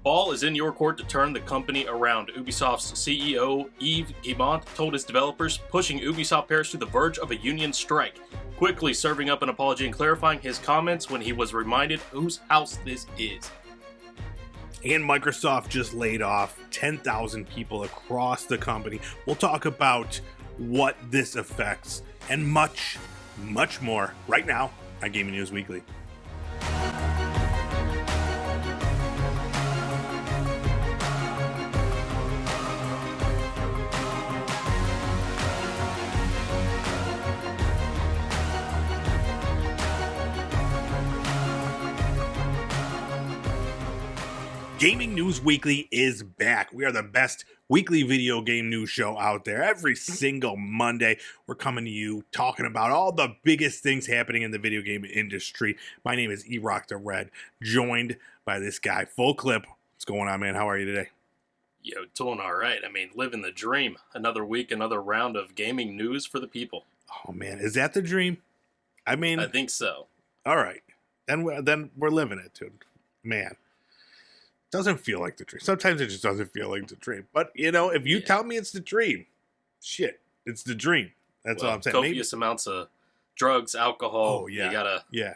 ball is in your court to turn the company around. Ubisoft's CEO, Yves Guillemot, told his developers, pushing Ubisoft Paris to the verge of a union strike, quickly serving up an apology and clarifying his comments when he was reminded whose house this is. And Microsoft just laid off 10,000 people across the company. We'll talk about what this affects and much, much more right now on Gaming News Weekly. Gaming News Weekly is back. We are the best weekly video game news show out there. Every single Monday, we're coming to you talking about all the biggest things happening in the video game industry. My name is E-Rock the Red, joined by this guy, Full Clip. What's going on, man? How are you today? Yo, doing all right. I mean, living the dream. Another week, another round of gaming news for the people. Oh, man. Is that the dream? I think so. All right. Then we're living it, dude. Man. Doesn't feel like the dream. Sometimes it just doesn't feel like the dream. But, you know, if you tell me it's the dream, shit, it's the dream. That's all I'm saying. Copious amounts of drugs, alcohol. Oh, yeah. You gotta... Yeah.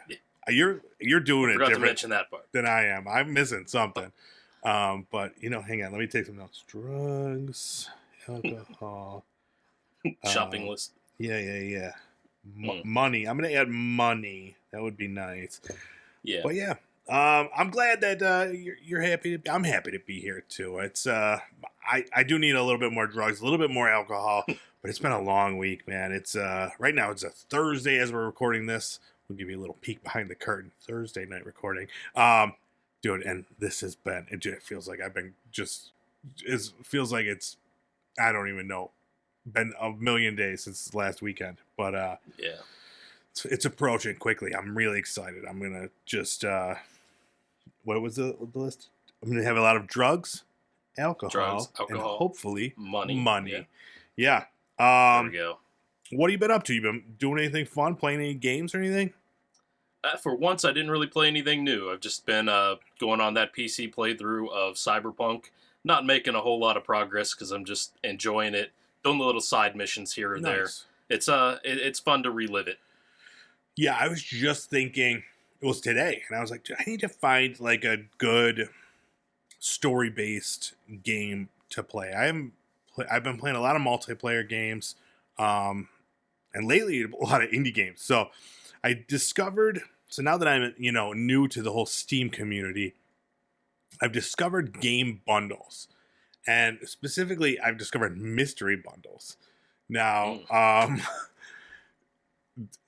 You're doing it different to mention that part. Than I am. I'm missing something. But, you know, hang on. Let me take some notes. Drugs, alcohol. Shopping list. Yeah. Money. I'm going to add money. That would be nice. Yeah. But, yeah. I'm glad that you're happy. I'm happy to be here too. It's I do need a little bit more drugs, a little bit more alcohol, but it's been a long week, man. It's right now it's a Thursday as we're recording this. We'll give you a little peek behind the curtain. Thursday night recording, dude. And this has been. It feels like I've been feels like it's I don't even know. Been a million days since last weekend, but yeah. It's approaching quickly. I'm really excited. I'm gonna just what was the list? I'm gonna have a lot of drugs, alcohol, and hopefully money. Yeah. There we go. What have you been up to? You been doing anything fun? Playing any games or anything? For once, I didn't really play anything new. I've just been going on that PC playthrough of Cyberpunk. Not making a whole lot of progress because I'm just enjoying it. Doing the little side missions here or there. It's fun to relive it. Yeah, I was just thinking, it was today, and I was like, dude, I need to find like a good story-based game to play. I've been playing a lot of multiplayer games, and lately a lot of indie games. So I discovered, so now that I'm new to the whole Steam community, I've discovered game bundles, and specifically I've discovered mystery bundles. Now,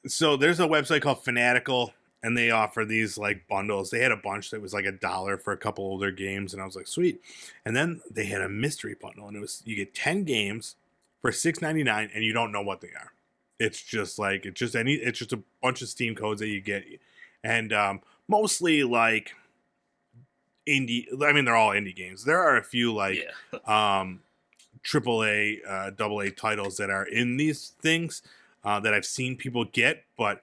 so there's a website called Fanatical, and they offer these like bundles. They had a bunch that was like $1 for a couple older games, and I was like, sweet. And then they had a mystery bundle, and it was you get 10 games for $6.99, and you don't know what they are. It's just a bunch of Steam codes that you get, and mostly like indie. I mean, they're all indie games. There are a few like AAA, AA titles that are in these things. That I've seen people get, but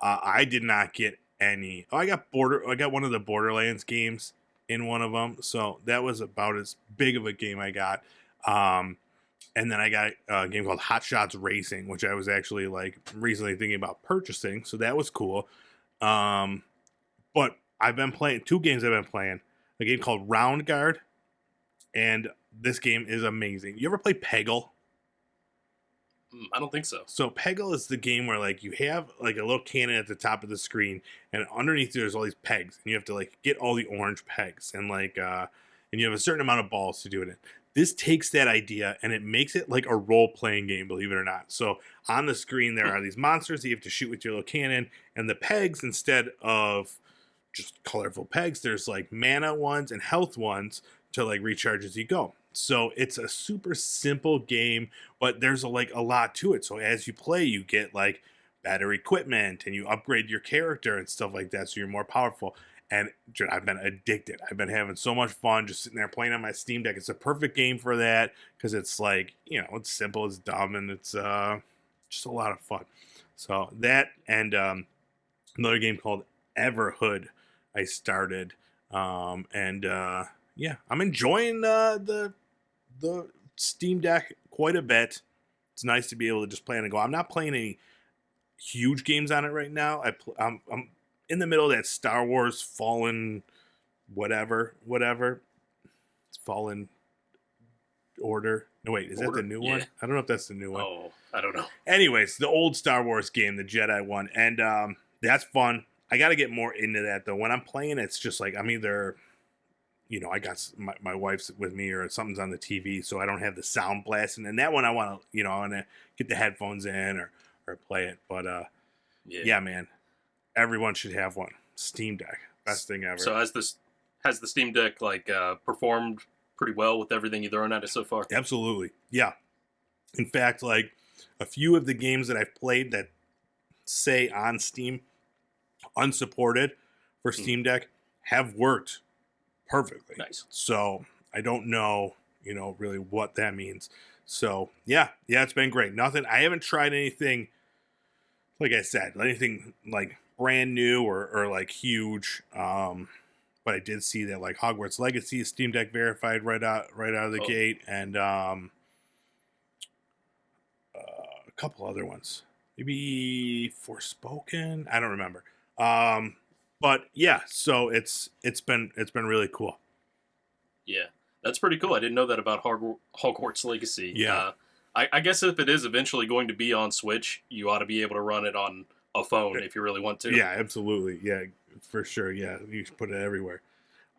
I did not get any. I got one of the Borderlands games in one of them, so that was about as big of a game I got. And then I got a game called Hot Shots Racing, which I was actually like recently thinking about purchasing, so that was cool. But I've been playing 2 games. I've been playing a game called Round Guard, and this game is amazing. You ever play Peggle? I don't think so. So Peggle is the game where like you have like a little cannon at the top of the screen, and underneath there's all these pegs, and you have to like get all the orange pegs, and like and you have a certain amount of balls to do it in. This takes that idea and it makes it like a role-playing game, believe it or not. So on the screen there are these monsters that you have to shoot with your little cannon, and the pegs, instead of just colorful pegs, there's like mana ones and health ones to like recharge as you go. So it's a super simple game, but there's a lot to it. So as you play, you get like better equipment and you upgrade your character and stuff like that, so you're more powerful. And dude, I've been addicted. I've been having so much fun just sitting there playing on my Steam Deck. It's a perfect game for that because it's like, it's simple, it's dumb, and it's just a lot of fun. So that and another game called Everhood I started. I'm enjoying the Steam Deck quite a bit. It's nice to be able to just play on and go. I'm not playing any huge games on it right now. I'm in the middle of that Star Wars Fallen whatever. It's Fallen Order. No, wait, is that the new one? I don't know if that's the new one. Oh, I don't know. Anyways, the old Star Wars game, the Jedi one, and that's fun. I got to get more into that though. When I'm playing, it's just like I'm either, I got my wife's with me or something's on the TV, so I don't have the sound blasting. And that one, I want to, I want to get the headphones in or play it. But yeah, man, everyone should have one. Steam Deck, best thing ever. So has the Steam Deck performed pretty well with everything you've thrown at it so far? Absolutely, yeah. In fact, like a few of the games that I've played that say on Steam unsupported for Steam Deck have worked perfectly. Nice. So I don't know, really what that means. So yeah, it's been great. I haven't tried anything, like I said, anything like brand new or like huge. But I did see that like Hogwarts Legacy is Steam Deck verified right out of the gate, and a couple other ones, maybe Forspoken. I don't remember. But yeah, so it's been really cool. Yeah, that's pretty cool. I didn't know that about Hogwarts Legacy. Yeah. I guess if it is eventually going to be on Switch, you ought to be able to run it on a phone if you really want to. Yeah, absolutely. Yeah, for sure. Yeah, you should put it everywhere.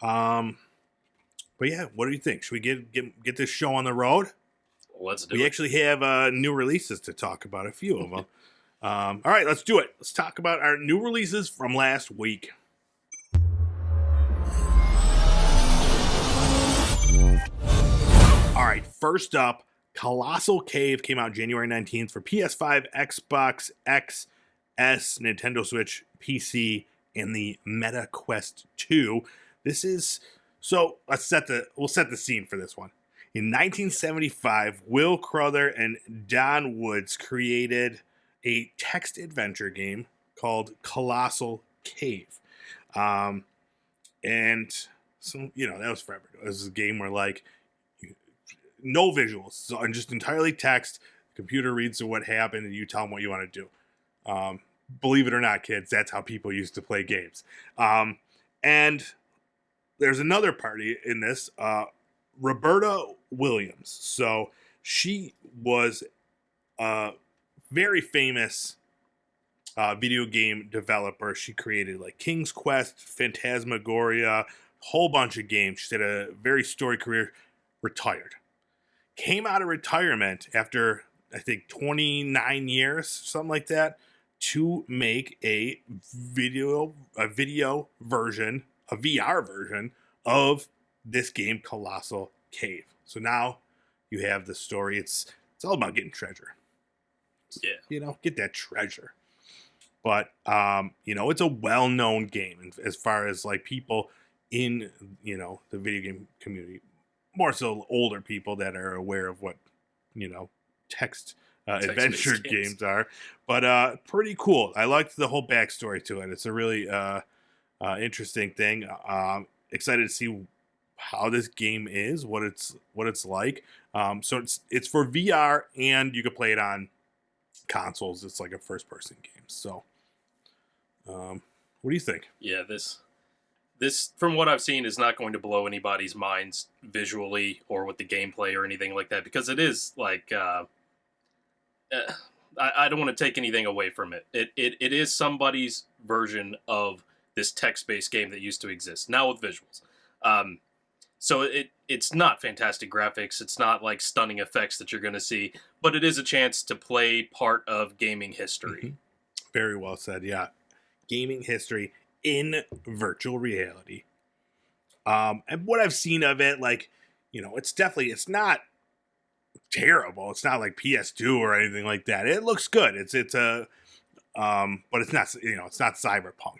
But yeah, what do you think? Should we get this show on the road? Let's do it. We actually have new releases to talk about, a few of them. All right, let's do it. Let's talk about our new releases from last week. All right, first up, Colossal Cave came out January 19th for PS5, Xbox X, Nintendo Switch, PC, and the Meta Quest 2. We'll set the scene for this one. In 1975, Will Crowther and Don Woods created a text adventure game called Colossal Cave. And so, that was forever ago. This is a game where like no visuals, so just entirely text. The computer reads to what happened and you tell them what you want to do. Believe it or not, kids, that's how people used to play games. And there's another party in this, Roberta Williams. So she was a very famous video game developer. She created like King's Quest, Phantasmagoria, whole bunch of games. She's had a very storied career. Retired. Came out of retirement after, I think, 29 years, something like that, to make a video version, a VR version of this game, Colossal Cave. So now you have the story. It's all about getting treasure. Yeah. Get that treasure. But, it's a well-known game as far as like people in, the video game community, more so older people that are aware of what, text adventure games are. But pretty cool. I liked the whole backstory to it. It's a really interesting thing. Excited to see how this game is, what it's like. So it's for VR and you can play it on consoles. It's like a first person game. So what do you think? Yeah, this from what I've seen is not going to blow anybody's minds visually or with the gameplay or anything like that, because it is like I don't want to take anything away from it. It is somebody's version of this text-based game that used to exist, now with visuals. So it's not fantastic graphics. It's not like stunning effects that you're going to see, but it is a chance to play part of gaming history. Mm-hmm. Very well said. Yeah, gaming history in virtual reality. And what I've seen of it, like, it's not terrible. It's not like PS2 or anything like that. It looks good. It's a but it's not, it's not Cyberpunk.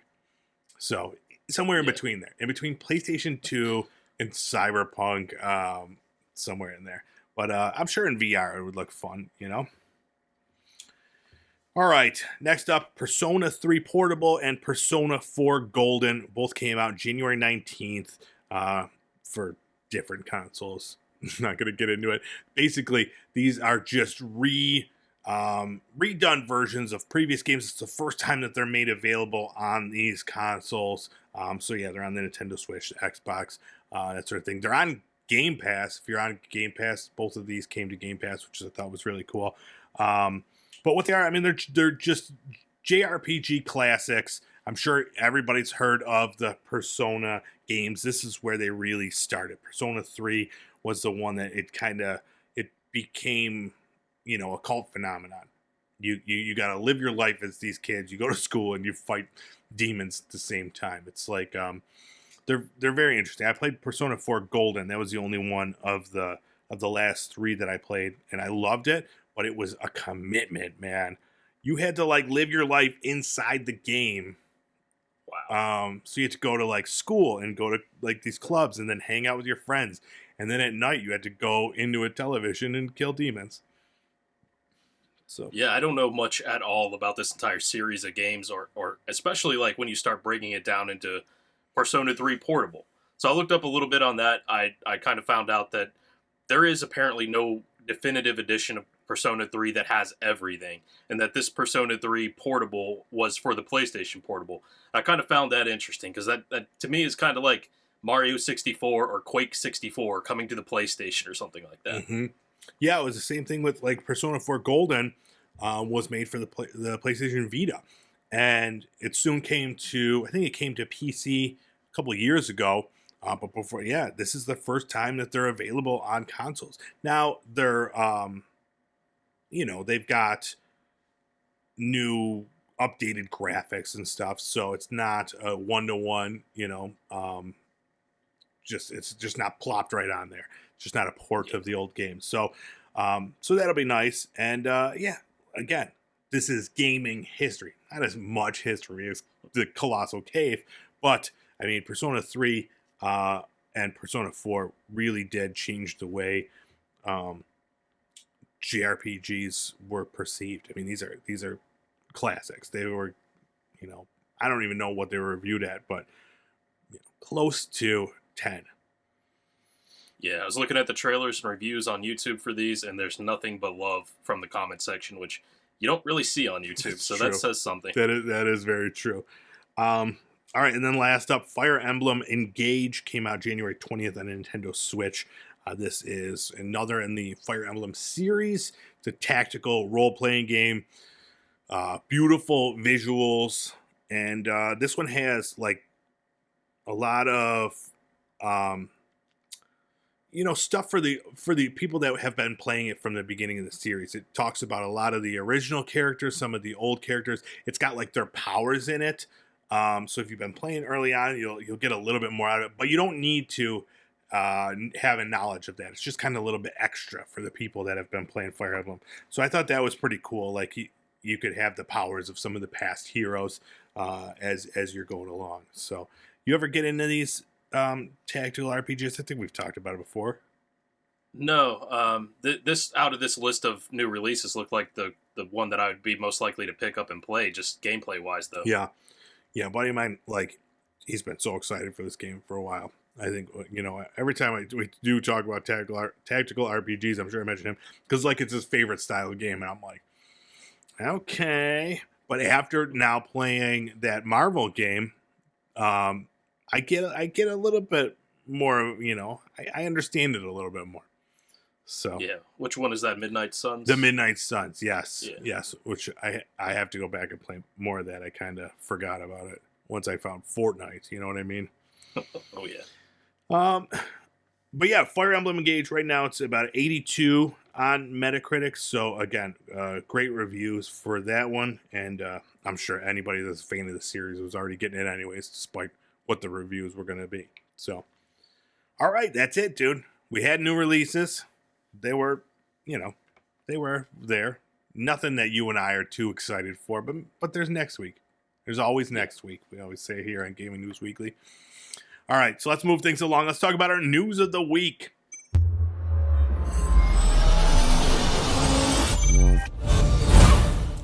So somewhere in between there, in between PlayStation 2 and Cyberpunk, somewhere in there. But I'm sure in VR it would look fun, All right, next up, Persona 3 Portable and Persona 4 Golden both came out January 19th for different consoles. I'm not going to get into it. Basically, these are just redone versions of previous games. It's the first time that they're made available on these consoles. So yeah, they're on the Nintendo Switch, Xbox, that sort of thing. They're on Game Pass. If you're on Game Pass, both of these came to Game Pass, which I thought was really cool. But what they are, I mean, they're just JRPG classics. I'm sure everybody's heard of the Persona games. This is where they really started. Persona 3 was the one that it became, a cult phenomenon. You got to live your life as these kids. You go to school and you fight demons at the same time. It's like they're very interesting. I played Persona 4 Golden. That was the only one of the last 3 that I played, and I loved it. But it was a commitment, man. You had to live your life inside the game. Wow. So you had to go to school and go to these clubs and then hang out with your friends. And then at night you had to go into a television and kill demons. So yeah, I don't know much at all about this entire series of games, or especially when you start breaking it down into Persona 3 Portable. So I looked up a little bit on that. I kind of found out that there is apparently no definitive edition of Persona 3 that has everything, and that this Persona 3 Portable was for the PlayStation Portable. I kind of found that interesting, because that to me is kind of like Mario 64 or Quake 64 coming to the PlayStation or something like that. Mm-hmm. Yeah, it was the same thing with Persona 4 Golden was made for the PlayStation Vita, and it soon came to, I think it came to PC a couple of years ago. But before, this is the first time that they're available on consoles. Now they're, they've got new updated graphics and stuff, so it's not a 1-to-1. It's just not plopped right on there. It's just not a port of the old game. So, so that'll be nice. And again, this is gaming history. Not as much history as the Colossal Cave, but I mean, Persona 3 and Persona 4 really did change the way JRPGs were perceived. I mean, these are classics. They were, I don't even know what they were reviewed at, but close to 10. Yeah, I was looking at the trailers and reviews on YouTube for these, and there's nothing but love from the comment section, which you don't really see on YouTube, so that says something. That is very true. All right, and then last up, Fire Emblem Engage came out January 20th on Nintendo Switch. This is another in the Fire Emblem series. It's a tactical role-playing game. Beautiful visuals, and this one has a lot of stuff for the people that have been playing it from the beginning of the series. It talks about a lot of the original characters, some of the old characters. It's got their powers in it. So if you've been playing early on, you'll get a little bit more out of it, but you don't need to have a knowledge of that. It's just kind of a little bit extra for the people that have been playing Fire Emblem. So I thought that was pretty cool. You could have the powers of some of the past heroes as you're going along. So you ever get into these tactical RPGs? I think we've talked about it before. No, this out of this list of new releases looked like the one that I would be most likely to pick up and play, just gameplay wise, though. Yeah, buddy of mine, he's been so excited for this game for a while. I think, every time we do talk about tactical RPGs, I'm sure I mention him, because it's his favorite style of game, and I'm like, okay. But after now playing that Marvel game, I get a little bit more, I understand it a little bit more. So yeah, which one is that? Midnight Suns? The Midnight Suns, yes, yes. Which I have to go back and play more of that. I kind of forgot about it once I found Fortnite. You know what I mean? Oh yeah. But yeah, Fire Emblem Engage right now it's about 82 on Metacritic. So again, great reviews for that one, and I'm sure anybody that's a fan of the series was already getting it anyways, despite what the reviews were going to be. So, all right, that's it, dude. We had new releases. They were, they were there. Nothing that you and I are too excited for, but there's next week. There's always next week. We always say here on Gaming News Weekly. All right, so let's move things along. Let's talk about our news of the week.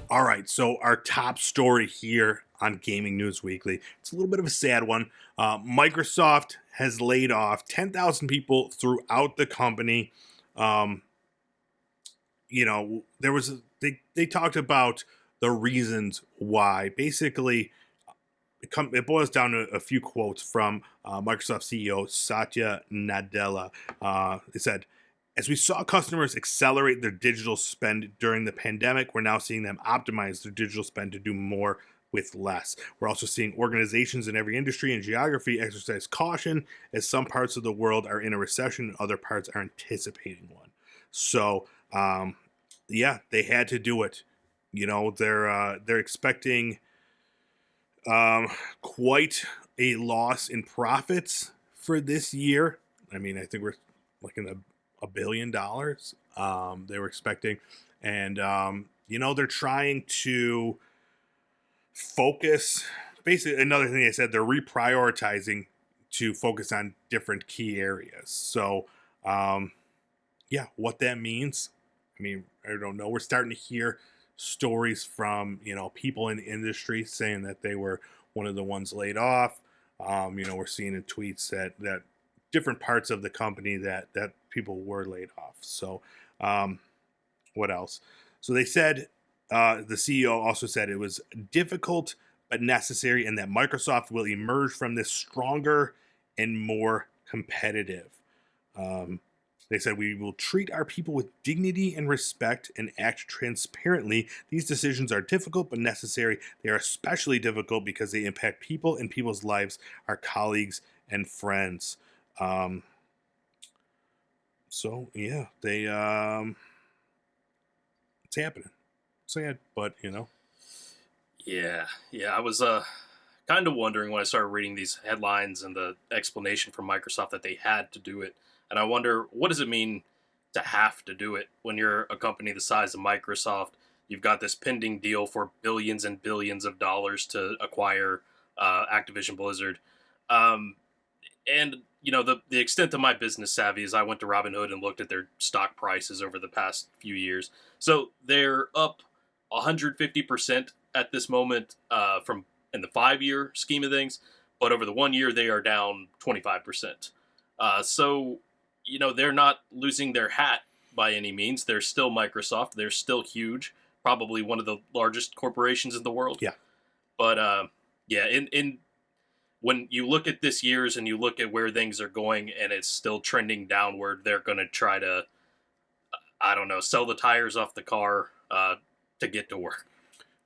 All right, so our top story here on Gaming News Weekly, it's a little bit of a sad one. Microsoft has laid off 10,000 people throughout the company. Um, there was they talked about the reasons why. Basically, it boils down to a few quotes from Microsoft CEO Satya Nadella. It said, "As we saw customers accelerate their digital spend during the pandemic, we're now seeing them optimize their digital spend to do more with less. We're also seeing organizations in every industry and geography exercise caution as some parts of the world are in a recession and other parts are anticipating one." So, yeah, they had to do it. They're expecting quite a loss in profits for this year. I mean, I think we're looking at $1 billion. They were expecting, and they're trying to focus. Basically, another thing they said, they're reprioritizing to focus on different key areas. So, yeah, what that means, I mean, I don't know. We're starting to hear stories from people in the industry saying that they were one of the ones laid off. We're seeing in tweets that different parts of the company that people were laid off. So, what else? So they said the CEO also said it was difficult but necessary, and that Microsoft will emerge from this stronger and more competitive. They said, "We will treat our people with dignity and respect and act transparently. These decisions are difficult but necessary. They are especially difficult because they impact people and people's lives, our colleagues and friends." So yeah, it's happening. Sad, but Yeah, yeah. I was kind of wondering when I started reading these headlines and the explanation from Microsoft that they had to do it, and I wonder, what does it mean to have to do it when you're a company the size of Microsoft? You've got this pending deal for billions and billions of dollars to acquire Activision Blizzard. Um, and the extent of my business savvy is I went to Robinhood and looked at their stock prices over the past few years. So they're up 150% at this moment from in the 5-year scheme of things, but over the 1 year they are down 25%. So they're not losing their hat by any means. They're still Microsoft. They're still huge, probably one of the largest corporations in the world. Yeah. But yeah, in when you look at this year's and you look at where things are going and it's still trending downward, they're going to try to, I don't know, sell the tires off the car to get to work.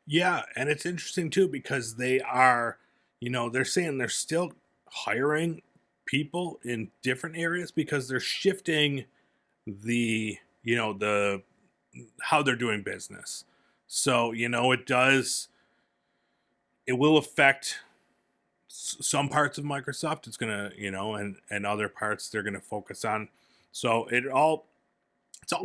Yeah, and it's interesting too because they are, they're saying they're still hiring people in different areas because they're shifting the, the how they're doing business. So, it will affect some parts of Microsoft. It's going to, and other parts they're going to focus on. So, it's all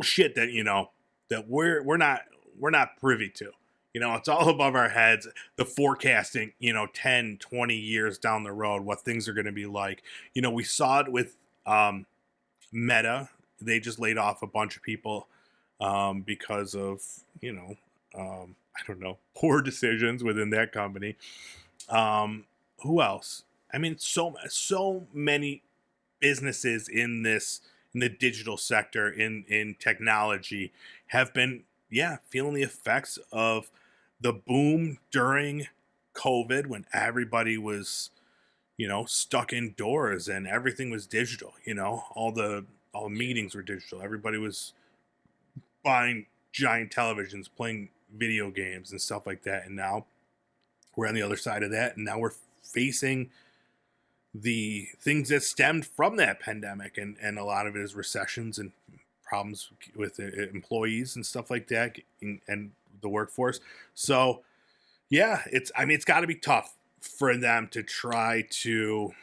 shit that, that we're not privy to. It's all above our heads, the forecasting, 10, 20 years down the road, what things are going to be like. We saw it with Meta. They just laid off a bunch of people because of, I don't know, poor decisions within that company. Who else? I mean, so many businesses in the digital sector, in technology, have been, feeling the effects of the boom during COVID when everybody was, stuck indoors and everything was digital. All meetings were digital. Everybody was buying giant televisions, playing video games and stuff like that. And now we're on the other side of that, and now we're facing the things that stemmed from that pandemic, and a lot of it is recessions and problems with employees and stuff like that, and the workforce. So yeah, it's got to be tough for them to try to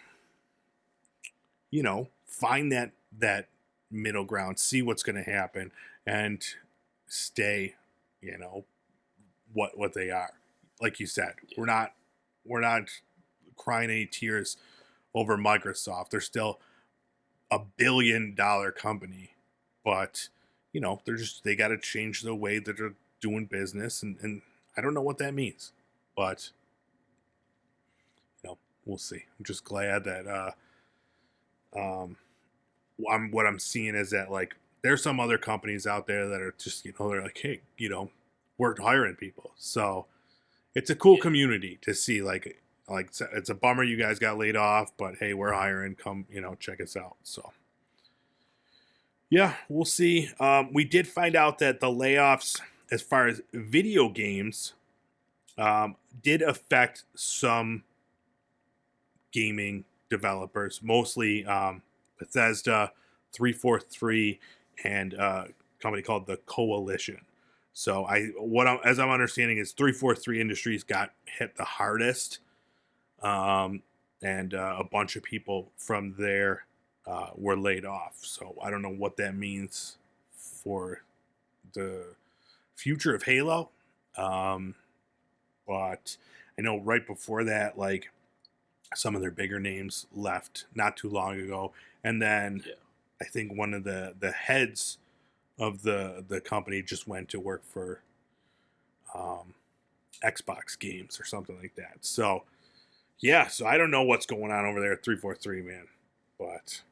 find that middle ground, see what's going to happen, and stay what they are. Like you said, we're not crying any tears over Microsoft. They're still $1 billion company, but they got to change the way that they're doing business, and I don't know what that means, but we'll see. I'm just glad that what I'm seeing is that like there's some other companies out there that are just they're like, hey, we're hiring people. So it's a cool Yeah. community to see. Like it's a bummer you guys got laid off, but hey, we're hiring. Come check us out. So yeah, we'll see. We did find out that the layoffs, as far as video games, did affect some gaming developers, mostly Bethesda, 343, and a company called the Coalition. So as I'm understanding is 343 Industries got hit the hardest, and a bunch of people from there were laid off. So I don't know what that means for the future of Halo, but I know right before that, like some of their bigger names left not too long ago, and then Yeah. I think one of the heads of the company just went to work for Xbox games or something like that. So yeah, so I don't know what's going on over there at 343, man, but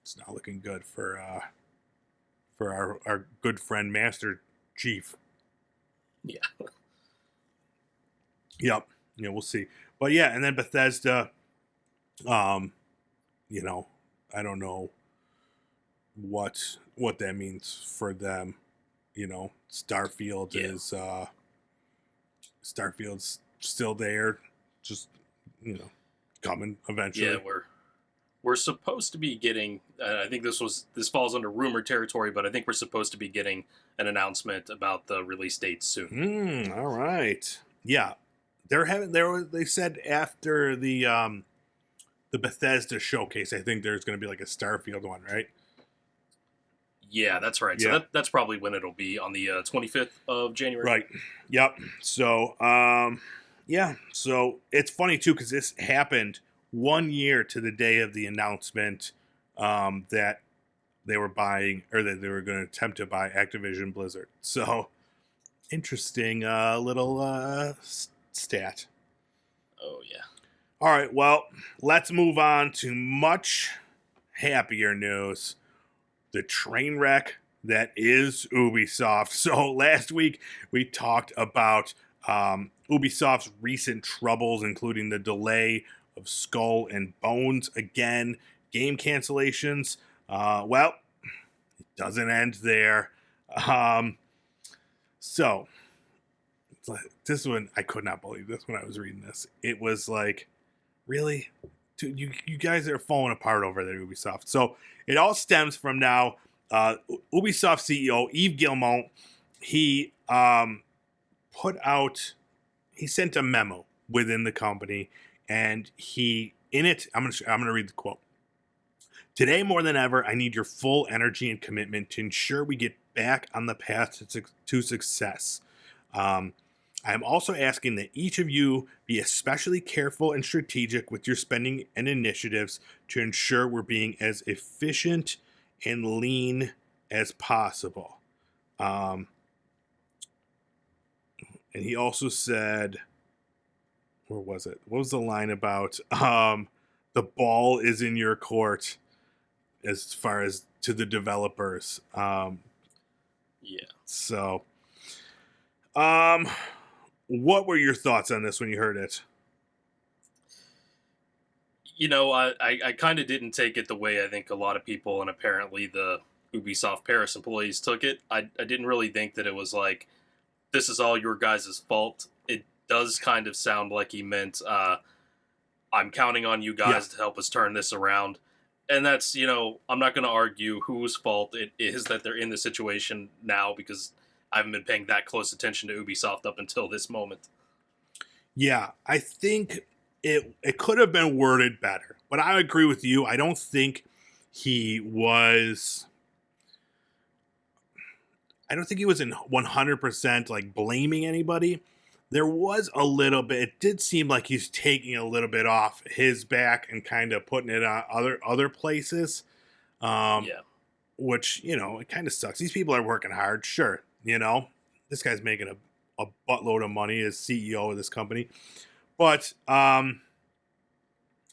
it's not looking good for our good friend Master Chief. Yeah. Yep. We'll see. But yeah, and then Bethesda, you know, I don't know what that means for them. Starfield Yeah. is Starfield's still there, just coming eventually. Yeah, we're supposed to be getting. I think this falls under rumor territory, but I think we're supposed to be getting an announcement about the release date soon. All right. Yeah, they said after the Bethesda showcase, I think there's going to be like a Starfield one, right? Yeah, that's right. Yeah. So that's probably when it'll be on the 25th of January. Right. Yep. So, yeah. So it's funny too because this happened 1 year to the day of the announcement that they were buying or that they were going to attempt to buy Activision Blizzard. So interesting little stat. Oh yeah. All right. Well, let's move on to much happier news. The train wreck that is Ubisoft. So last week we talked about Ubisoft's recent troubles, including the delay of Skull and Bones again, game cancellations. Well, it doesn't end there. So this one, I could not believe this when I was reading this. It was like, really? Dude, you guys are falling apart over there, Ubisoft. So it all stems from now Ubisoft CEO Yves Guillemot. He he sent a memo within the company, and I'm gonna read the quote. Today more than ever, I need your full energy and commitment to ensure we get back on the path to success. I am also asking that each of you be especially careful and strategic with your spending and initiatives to ensure we're being as efficient and lean as possible. And he also said, where was it? What was the line about? The ball is in your court as far as to the developers. Yeah. So, what were your thoughts on this when you heard it? I kind of didn't take it the way I think a lot of people and apparently the Ubisoft Paris employees took it. I didn't really think that it was like, this is all your guys' fault. It does kind of sound like he meant, I'm counting on you guys to help us turn this around. And that's, I'm not going to argue whose fault it is that they're in the situation now because I haven't been paying that close attention to Ubisoft up until this moment. Yeah, I think it could have been worded better, but I agree with you. I don't think he was. I don't think he was in 100% like blaming anybody. There was a little bit. It did seem like he's taking a little bit off his back and kind of putting it on other places. Yeah. Which it kind of sucks. These people are working hard, sure. This guy's making a buttload of money as CEO of this company, but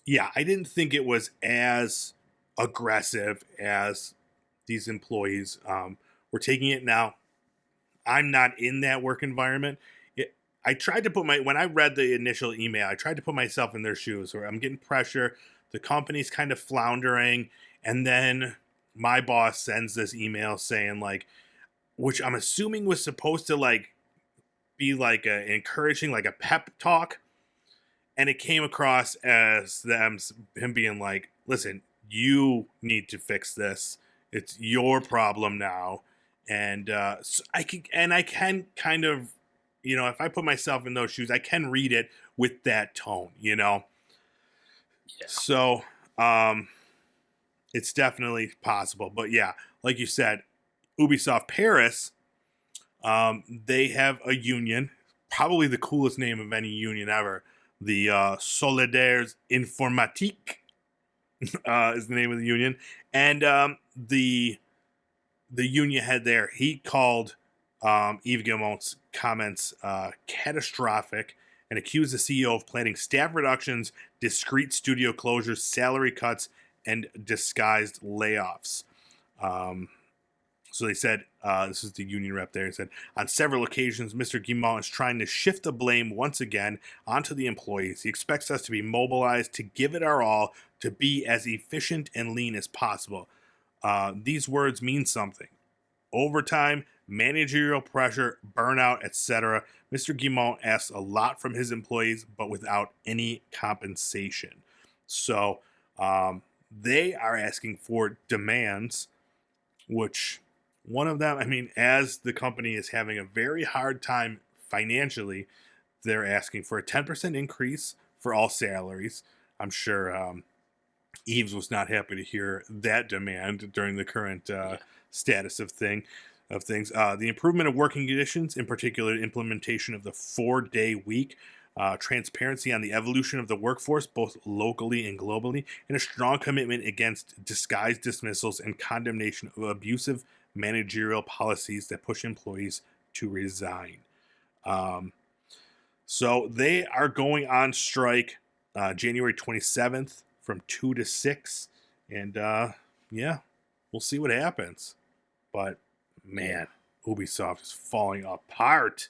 yeah, I didn't think it was as aggressive as these employees were taking it. Now, I'm not in that work environment. I tried to put when I read the initial email, I tried to put myself in their shoes where I'm getting pressure. The company's kind of floundering. And then my boss sends this email saying, like, which I'm assuming was supposed to, like, be like a encouraging, like a pep talk. And it came across as him being like, listen, you need to fix this. It's your problem now. And so I can kind of, if I put myself in those shoes, I can read it with that tone. Yeah. So it's definitely possible. But yeah, like you said, Ubisoft Paris, they have a union, probably the coolest name of any union ever. The Solidaires Informatique is the name of the union, and the union head there, he called Yves Guillemot's comments catastrophic and accused the CEO of planning staff reductions, discreet studio closures, salary cuts, and disguised layoffs. So they said, this is the union rep there, he said, on several occasions, Mr. Guillemot is trying to shift the blame once again onto the employees. He expects us to be mobilized, to give it our all, to be as efficient and lean as possible. These words mean something. Overtime, managerial pressure, burnout, etc. Mr. Guillemot asks a lot from his employees, but without any compensation. So they are asking for demands, which one of them, I mean, as the company is having a very hard time financially, they're asking for a 10% increase for all salaries. I'm sure Eves was not happy to hear that demand during the current status of things. The improvement of working conditions, in particular, implementation of the 4-day week, transparency on the evolution of the workforce, both locally and globally, and a strong commitment against disguised dismissals and condemnation of abusive managerial policies that push employees to resign. So they are going on strike January 27th from 2 to 6. And yeah, we'll see what happens. But man, Ubisoft is falling apart.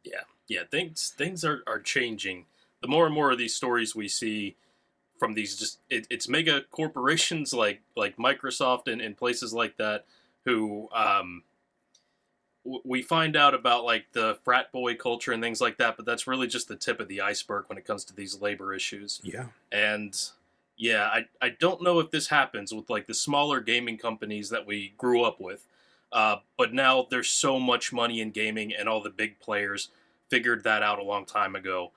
Yeah, things are changing. The more and more of these stories we see from these it's mega corporations like Microsoft and places like that who we find out about like the frat boy culture and things like that, but that's really just the tip of the iceberg when it comes to these labor issues. Yeah. And yeah, I don't know if this happens with like the smaller gaming companies that we grew up with. But now there's so much money in gaming, and all the big players figured that out a long time ago.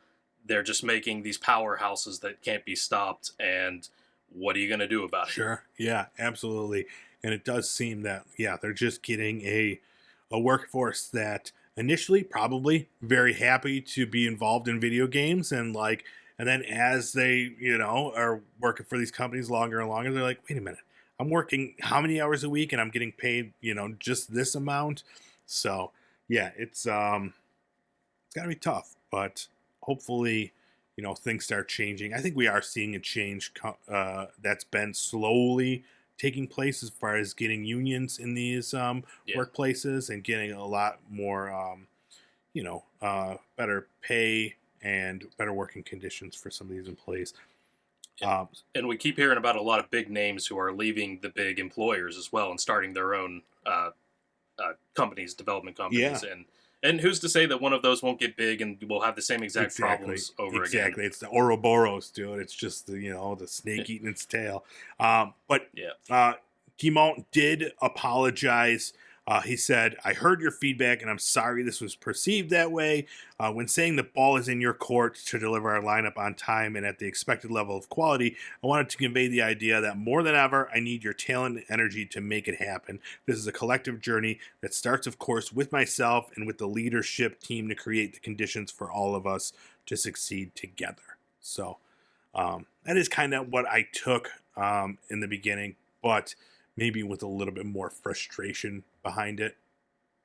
They're just making these powerhouses that can't be stopped, and what are you going to do about it? Sure. Yeah, absolutely. And it does seem that, yeah, they're just getting a workforce that initially probably very happy to be involved in video games, and then as they, are working for these companies longer and longer, they're like, wait a minute, I'm working how many hours a week and I'm getting paid, just this amount. So yeah, it's gotta be tough, but hopefully, things start changing. I think we are seeing a change that's been slowly taking place as far as getting unions in these workplaces and getting a lot more, better pay and better working conditions for some of these employees. And we keep hearing about a lot of big names who are leaving the big employers as well and starting their own companies, development companies. Yeah. And who's to say that one of those won't get big and will have the same exact problems over again? Exactly. It's the Ouroboros, dude. It's just the snake eating its tail. But Guillemot did apologize. He said, I heard your feedback and I'm sorry this was perceived that way. When saying the ball is in your court to deliver our lineup on time and at the expected level of quality, I wanted to convey the idea that more than ever, I need your talent and energy to make it happen. This is a collective journey that starts, of course, with myself and with the leadership team to create the conditions for all of us to succeed together. So that is kind of what I took in the beginning, but maybe with a little bit more frustration behind it,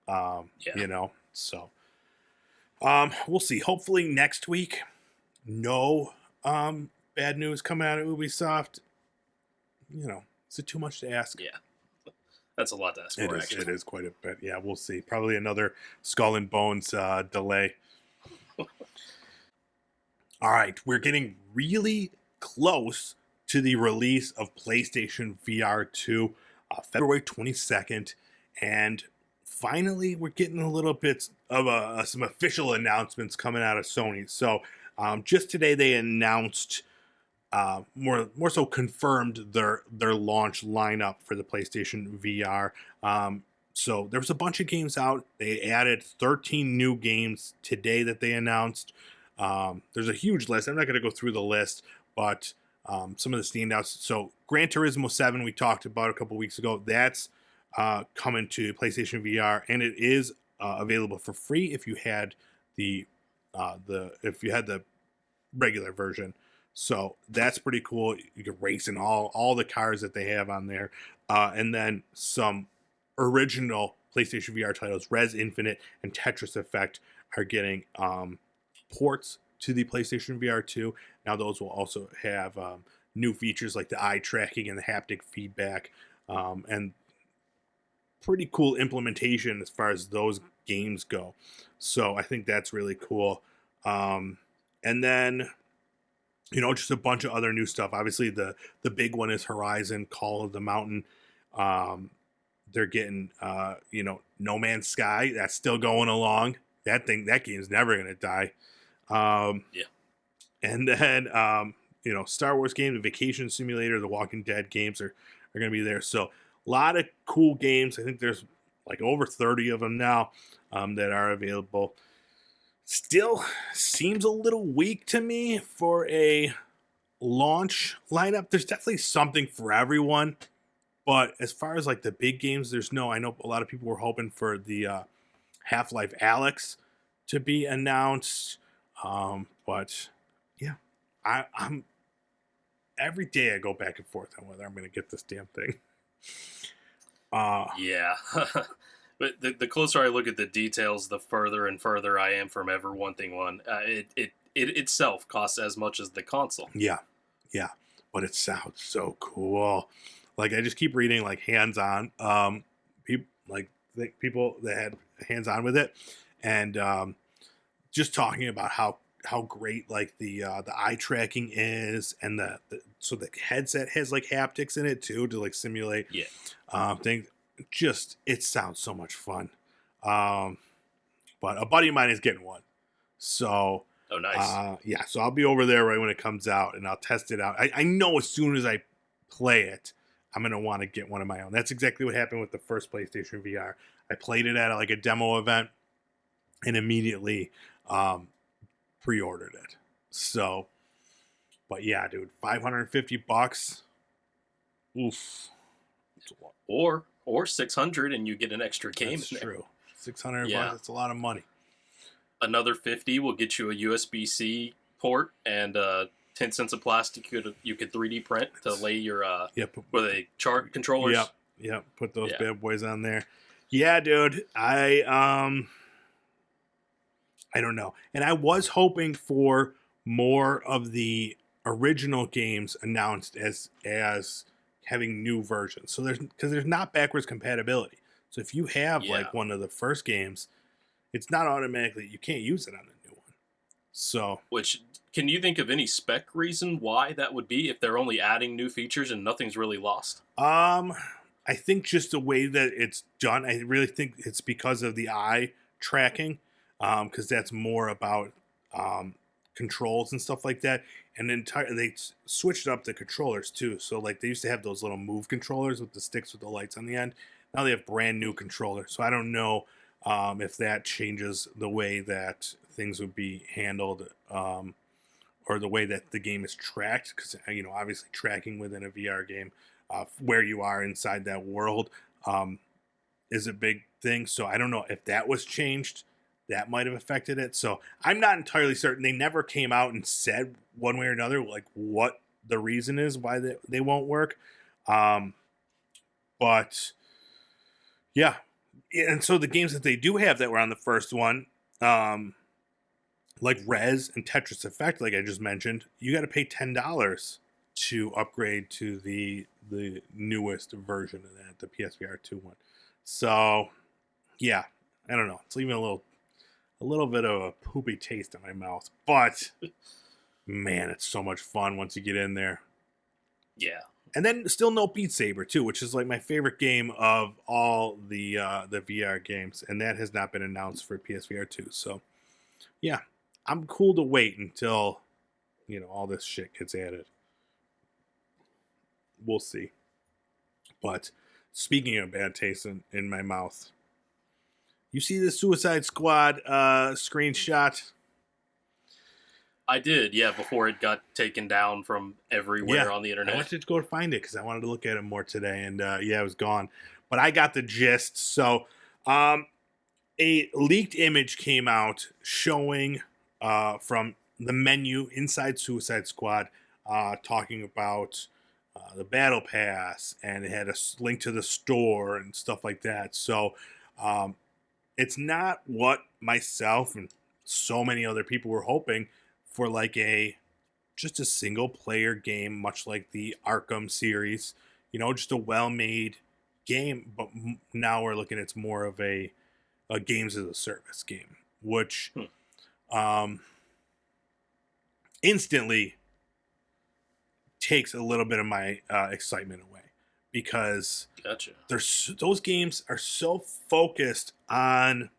so we'll see. Hopefully next week, no bad bad news coming out of Ubisoft. Is it too much to ask? Yeah, that's a lot to ask It for, is. actually. It is quite a bit. Yeah, we'll see. Probably another Skull and Bones delay. All right, we're getting really close to the release of PlayStation VR2, February 22nd, and finally we're getting a little bit of some official announcements coming out of Sony. So just today they announced, more so confirmed their launch lineup for the PlayStation VR. So there was a bunch of games out. They added 13 new games today that they announced. There's a huge list. I'm not going to go through the list, but some of the standouts. So Gran Turismo 7 we talked about a couple weeks ago. That's coming to PlayStation VR, and it is available for free if you had the regular version. So that's pretty cool. You can race in all the cars that they have on there, and then some original PlayStation VR titles, Res Infinite and Tetris Effect, are getting ports to the PlayStation VR 2. Now those will also have new features like the eye tracking and the haptic feedback, and pretty cool implementation as far as those games go. So I think that's really cool. And then just a bunch of other new stuff. Obviously the big one is Horizon Call of the Mountain. They're getting No Man's Sky. That's still going along. That game's never gonna die. Yeah. And then Star Wars game, the Vacation Simulator, the Walking Dead games are gonna be there. So a lot of cool games. I think there's like over 30 of them now that are available. Still seems a little weak to me for a launch lineup. There's definitely something for everyone. But as far as like the big games, I know a lot of people were hoping for the Half-Life Alyx to be announced. But yeah, I'm every day I go back and forth on whether I'm going to get this damn thing. Yeah. But the closer I look at the details, the further and further I am from ever wanting one. It itself costs as much as the console. Yeah, but it sounds so cool. Like I just keep reading like hands-on, people that had hands-on with it, and just talking about how great like the eye tracking is, and so the headset has like haptics in it too to like simulate things. Just it sounds so much fun. But a buddy of mine is getting one, so Oh, nice. yeah. So I'll be over there right when it comes out, and I'll test it out. I know as soon as I play it, I'm gonna want to get one of my own. That's exactly what happened with the first PlayStation VR. I played it at like a demo event, and immediately pre-ordered it. So, but yeah, dude, $550. Oof. Or 600 and you get an extra game. That's true. $600. Yeah. That's a lot of money. Another 50 will get you a USB-C port and 10 cents of plastic you could 3D print to lay your where they chart controllers. Yep. Put those bad boys on there. Yeah, dude. I don't know. And I was hoping for more of the original games announced as having new versions. So there's not backwards compatibility. So if you have like one of the first games, it's not automatically, you can't use it on the new one. So, which, can you think of any spec reason why that would be if they're only adding new features and nothing's really lost? I think just the way that it's done, I really think it's because of the eye tracking, because that's more about controls and stuff like that. And they switched up the controllers too. So like they used to have those little move controllers with the sticks with the lights on the end. Now they have brand new controllers. So I don't know if that changes the way that things would be handled, or the way that the game is tracked. Because obviously tracking within a VR game, where you are inside that world, is a big thing. So I don't know if that was changed. That might have affected it. So I'm not entirely certain. They never came out and said one way or another like what the reason is why they won't work. But yeah. And so the games that they do have that were on the first one, like Rez and Tetris Effect, like I just mentioned, you got to pay $10 to upgrade to the newest version of that, the PSVR2 one. So yeah, I don't know. It's leaving a little bit of a poopy taste in my mouth, but man, it's so much fun once you get in there. Yeah. And then still no Beat Saber too, which is like my favorite game of all the VR games, and that has not been announced for PSVR 2. So yeah, I'm cool to wait until all this shit gets added. We'll see. But speaking of bad taste in my mouth, you see the Suicide Squad screenshot? I did, yeah, before it got taken down from everywhere on the I internet. went to go find it because I wanted to look at it more today, and it was gone. But I got the gist. So, a leaked image came out showing from the menu inside Suicide Squad, talking about the Battle Pass, and it had a link to the store and stuff like that. So, it's not what myself and so many other people were hoping for, like just a single player game, much like the Arkham series, just a well-made game. But now we're looking at it's more of a games as a service game, which instantly takes a little bit of my excitement away, because Gotcha. those games are so focused on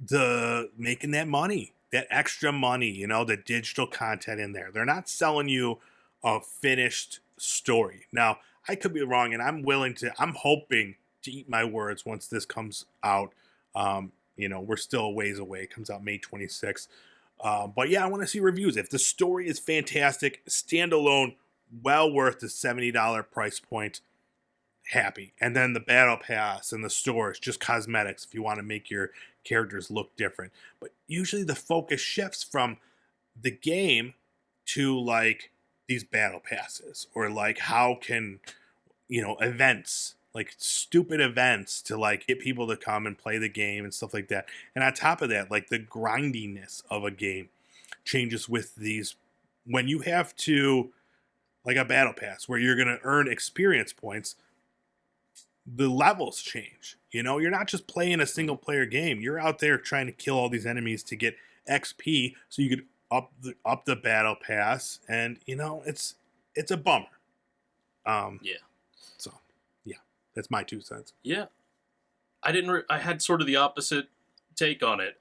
the making that money, that extra money, the digital content in there. They're not selling you a finished story. Now, I could be wrong, and I'm hoping to eat my words once this comes out. We're still a ways away. It comes out May 26th. But yeah, I want to see reviews. If the story is fantastic, standalone, well worth the $70 price point, happy. And then the battle pass and the store is just cosmetics if you want to make your characters look different. But usually the focus shifts from the game to like these battle passes, or like how can events, like stupid events, to like get people to come and play the game and stuff like that. And on top of that, like the grindiness of a game changes with these, when you have to, like a battle pass where you're going to earn experience points, the levels change. You're not just playing a single player game. You're out there trying to kill all these enemies to get XP so you could up the battle pass, and it's a bummer. Yeah. So yeah, that's my 2 cents. Yeah. I had sort of the opposite take on it.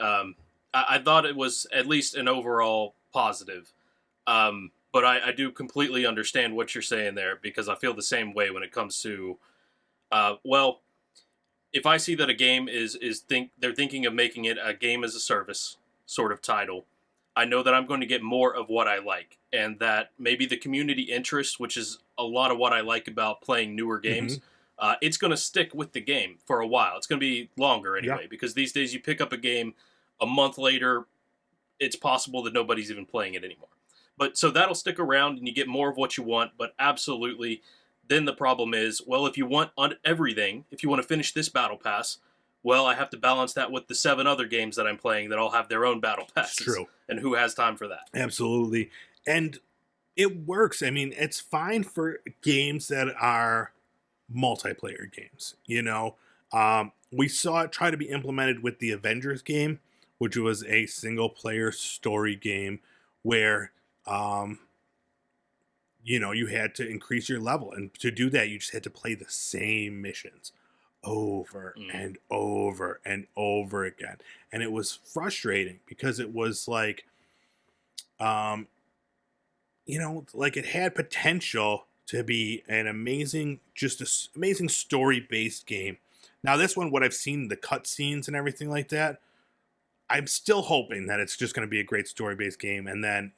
I thought it was at least an overall positive. But I do completely understand what you're saying there, because I feel the same way when it comes to if I see that a game they're thinking of making it a game as a service sort of title, I know that I'm going to get more of what I like, and that maybe the community interest, which is a lot of what I like about playing newer games, it's going to stick with the game for a while. It's going to be longer anyway, because these days you pick up a game a month later, it's possible that nobody's even playing it anymore. But so that'll stick around and you get more of what you want, but absolutely. Then the problem is, well, if you want everything, if you want to finish this battle pass, well, I have to balance that with the 7 other games that I'm playing that all have their own battle passes. True. And who has time for that? Absolutely. And it works. I mean, it's fine for games that are multiplayer games. We saw it try to be implemented with the Avengers game, which was a single player story game where you had to increase your level, and to do that you just had to play the same missions over and over and over again. And it was frustrating because it was like like it had potential to be an amazing story based game. Now this one, what I've seen, the cutscenes and everything like that, I'm still hoping that it's just going to be a great story-based game, and then,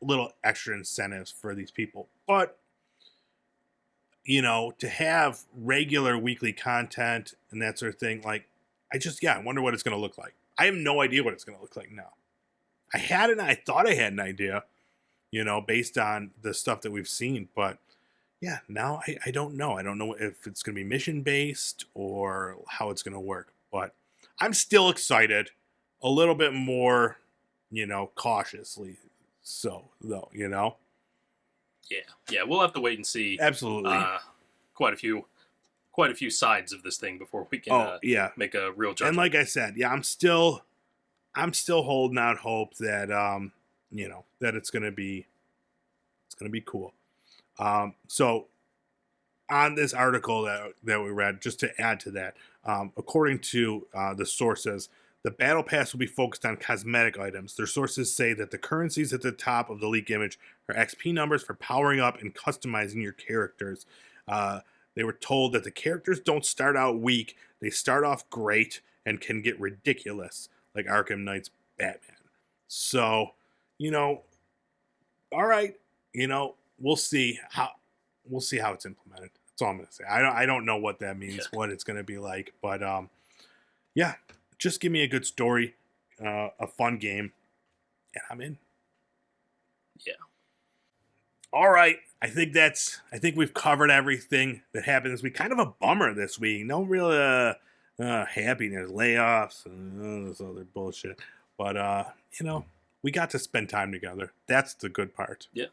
little extra incentives for these people. But, to have regular weekly content and that sort of thing, like, I wonder what it's going to look like. I have no idea what it's going to look like now. I thought I had an idea, based on the stuff that we've seen, but yeah, now I don't know. I don't know if it's going to be mission-based or how it's going to work, but I'm still excited. a little bit more, cautiously so, though, Yeah, we'll have to wait and see. Absolutely. Quite a few sides of this thing before we can make a real judgment. And like I said, I'm still holding out hope that that it's gonna be cool. So on this article that we read, just to add to that, according to the sources, the battle pass will be focused on cosmetic items. Their sources say that the currencies at the top of the leak image are XP numbers for powering up and customizing your characters. They were told that the characters don't start out weak; they start off great and can get ridiculous, like Arkham Knight's Batman. So, all right, we'll see how it's implemented. That's all I'm gonna say. I don't know what that means, what it's gonna be like, but yeah, just give me a good story, a fun game, and I'm in. Yeah. All right, I think we've covered everything that happened this week. Kind of a bummer this week. No real happiness, layoffs, and this other bullshit. But we got to spend time together. That's the good part. Yeah.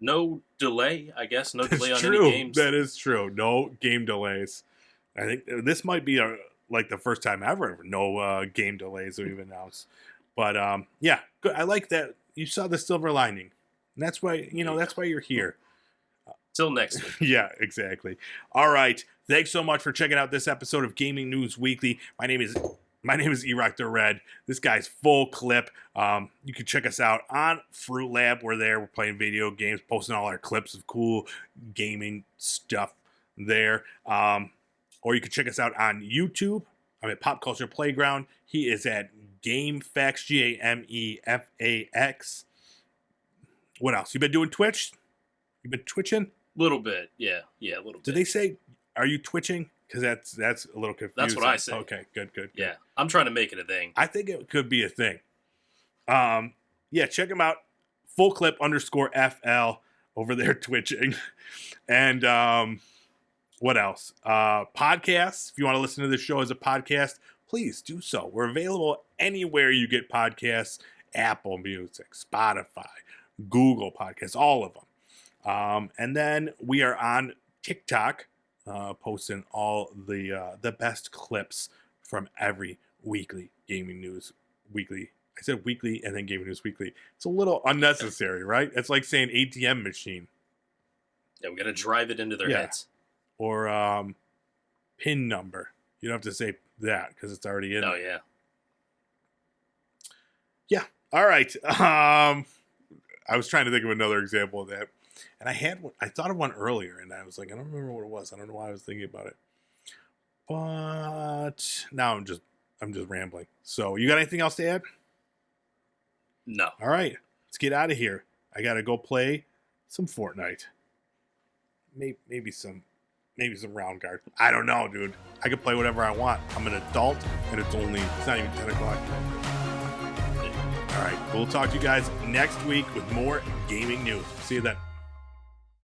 No delay, I guess. No delay on true. Any games. That is true. No game delays. I think this might be the first time ever. No game delays that we've announced. But yeah, good. I like that you saw the silver lining. And that's why that's why you're here. Till next week. Yeah, exactly. All right. Thanks so much for checking out this episode of Gaming News Weekly. My name is Erock the Red. This guy's full clip. You can check us out on Fruit Lab. We're there. We're playing video games, posting all our clips of cool gaming stuff there. Or you can check us out on YouTube. I'm at Pop Culture Playground. He is at GameFax, GameFax. What else? You been doing Twitch? You been twitching? Little bit, yeah, a little bit. Did they say, are you twitching? Because that's a little confusing. That's what I said. Okay, good. Yeah, I'm trying to make it a thing. I think it could be a thing. Yeah, check him out. FullClip_FL over there twitching. And what else? Podcasts. If you want to listen to this show as a podcast, please do so. We're available anywhere you get podcasts. Apple Music, Spotify, Google Podcasts, all of them. And then we are on TikTok, posting all the best clips from every weekly Gaming News Weekly. I said weekly and then Gaming News Weekly. It's a little unnecessary, right? It's like saying ATM machine. Yeah, we got to drive it into their heads. Or PIN number. You don't have to say that because it's already in there. Oh, yeah. Yeah. All right. I was trying to think of another example of that. And I thought of one earlier, and I was like, I don't remember what it was. I don't know why I was thinking about it. But now I'm just rambling. So, you got anything else to add? No. All right, let's get out of here. I gotta go play some Fortnite. Maybe some round guard. I don't know, dude. I can play whatever I want. I'm an adult, and it's not even 10 o'clock. All right, we'll talk to you guys next week with more gaming news. See you then.